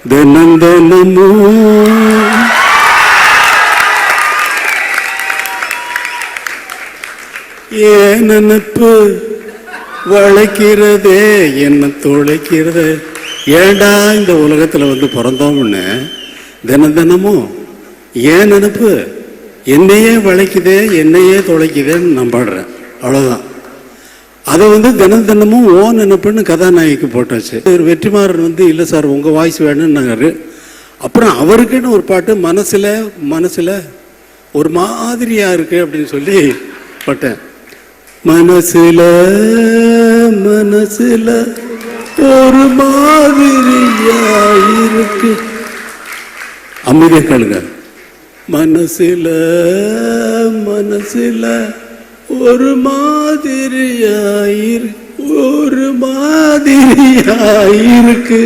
தினம் தினமும் ஏன் நினைப்பு வளைக்கிறதே என்ன துளைக்கிறதே. ஏண்டா இந்த உலகத்தில் வந்து பிறந்தோம்னு தினம் தினமும் ஏன் நினைப்பு என்னையே வளைக்குதே என்னையே துளைக்குதேன்னு நான் பாடுறேன். அவ்வளோதான். அதை வந்து தினம் தினமும் ஓ நினைப்புன்னு கதாநாயகிக்கு போட்டாச்சு. வெற்றிமாறன் வந்து இல்லை சார் உங்கள் வாய்ஸ் வேணும்னாரு. அப்புறம் அவருக்குன்னு ஒரு பாட்டு மனசில் ஒரு மாதிரியா இருக்கு அப்படின்னு சொல்லி போட்டேன். மனசுல ஒரு மாதிரியா இருக்கு. அமைதியா கேளுங்க. மனசுல ஒரு மாதிரியா இருக்கு